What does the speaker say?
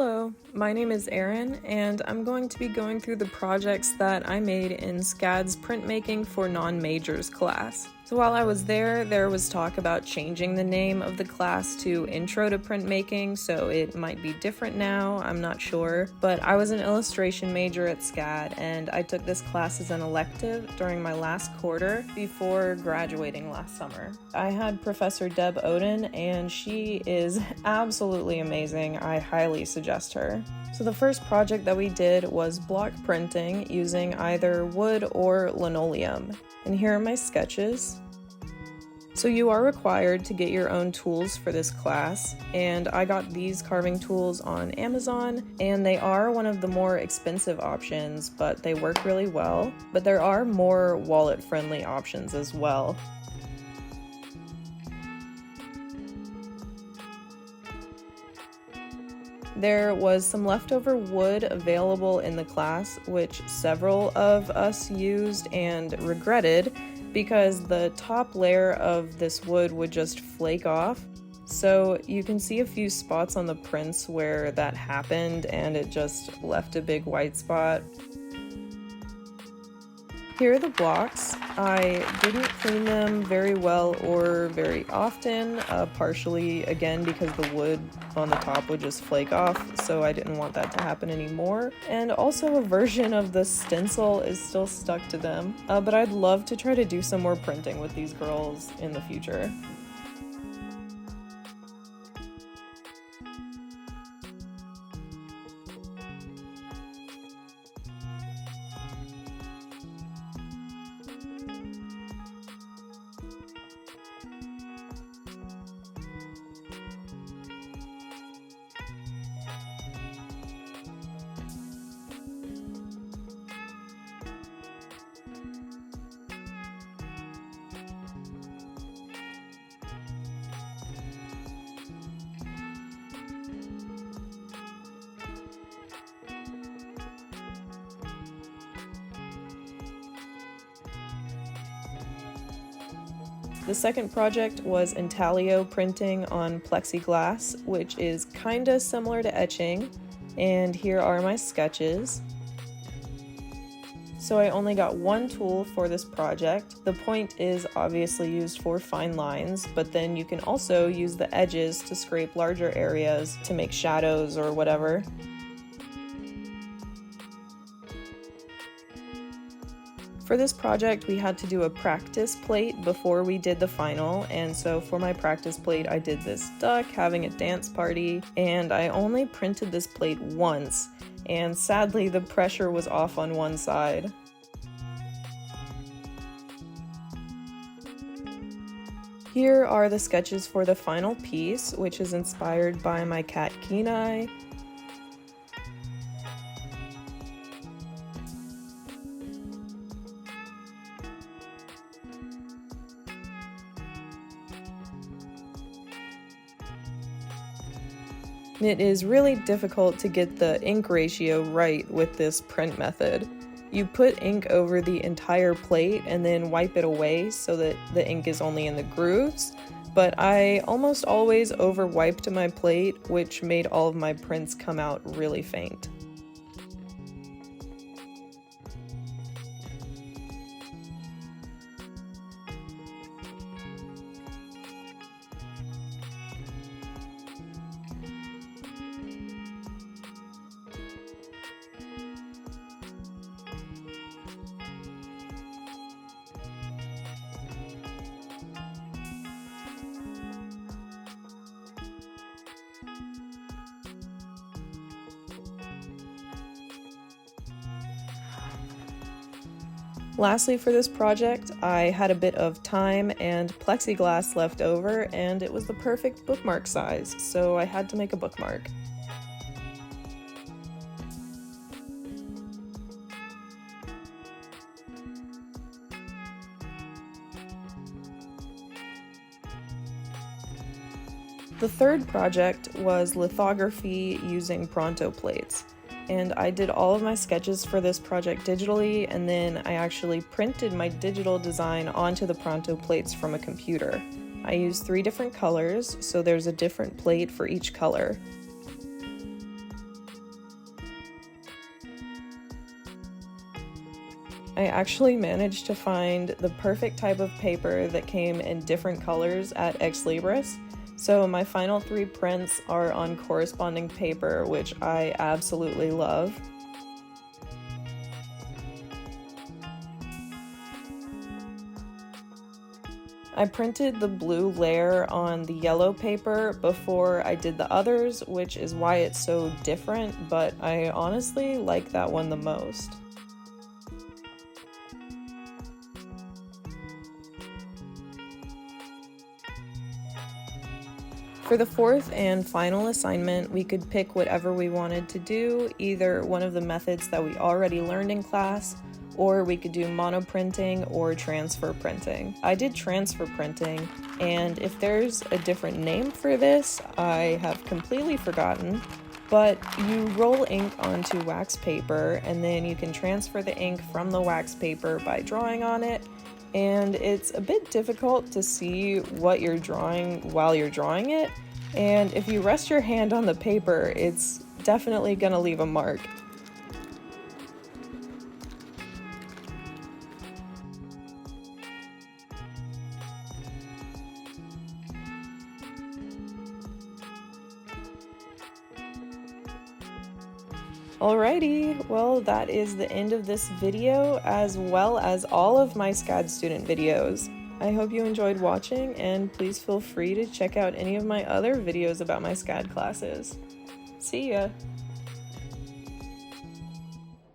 Hello, my name is Erin, and I'm going to be going through the projects that I made in SCAD's Printmaking for Non-Majors class. So while I was there was talk about changing the name of the class to Intro to Printmaking, so it might be different now, I'm not sure. But I was an illustration major at SCAD, and I took this class as an elective during my last quarter before graduating last summer. I had Professor Deb Oden, and she is absolutely amazing. I highly suggest her. So the first project that we did was block printing using either wood or linoleum. And here are my sketches. So you are required to get your own tools for this class, and I got these carving tools on Amazon, and they are one of the more expensive options, but they work really well. But there are more wallet-friendly options as well. There was some leftover wood available in the class, which several of us used and regretted because the top layer of this wood would just flake off. So you can see a few spots on the prints where that happened and it just left a big white spot. Here are the blocks. I didn't clean them very well or very often, partially again because the wood on the top would just flake off, so I didn't want that to happen anymore. And also a version of the stencil is still stuck to them, but I'd love to try to do some more printing with these girls in the future. The second project was Intaglio Printing on plexiglass, which is kinda similar to etching, and here are my sketches. So I only got one tool for this project. The point is obviously used for fine lines, but then you can also use the edges to scrape larger areas to make shadows or whatever. For this project, we had to do a practice plate before we did the final, and so for my practice plate, I did this duck having a dance party, and I only printed this plate once, and sadly the pressure was off on one side. Here are the sketches for the final piece, which is inspired by my cat Kenai. It is really difficult to get the ink ratio right with this print method. You put ink over the entire plate and then wipe it away so that the ink is only in the grooves, but I almost always over-wiped my plate, which made all of my prints come out really faint. Lastly, for this project, I had a bit of time and plexiglass left over, and it was the perfect bookmark size, so I had to make a bookmark. The third project was lithography using Pronto plates. And I did all of my sketches for this project digitally, and then I actually printed my digital design onto the Pronto plates from a computer. I used 3 different colors, so there's a different plate for each color. I actually managed to find the perfect type of paper that came in different colors at Ex Libris. So my final 3 prints are on corresponding paper, which I absolutely love. I printed the blue layer on the yellow paper before I did the others, which is why it's so different, but I honestly like that one the most. For the 4th and final assignment, we could pick whatever we wanted to do, either one of the methods that we already learned in class, or we could do monoprinting or transfer printing. I did transfer printing, and if there's a different name for this, I have completely forgotten, but you roll ink onto wax paper, and then you can transfer the ink from the wax paper by drawing on it, and it's a bit difficult to see what you're drawing while you're drawing it, and if you rest your hand on the paper, it's definitely gonna leave a mark. Alrighty, well that is the end of this video, as well as all of my SCAD student videos. I hope you enjoyed watching, and please feel free to check out any of my other videos about my SCAD classes. See ya!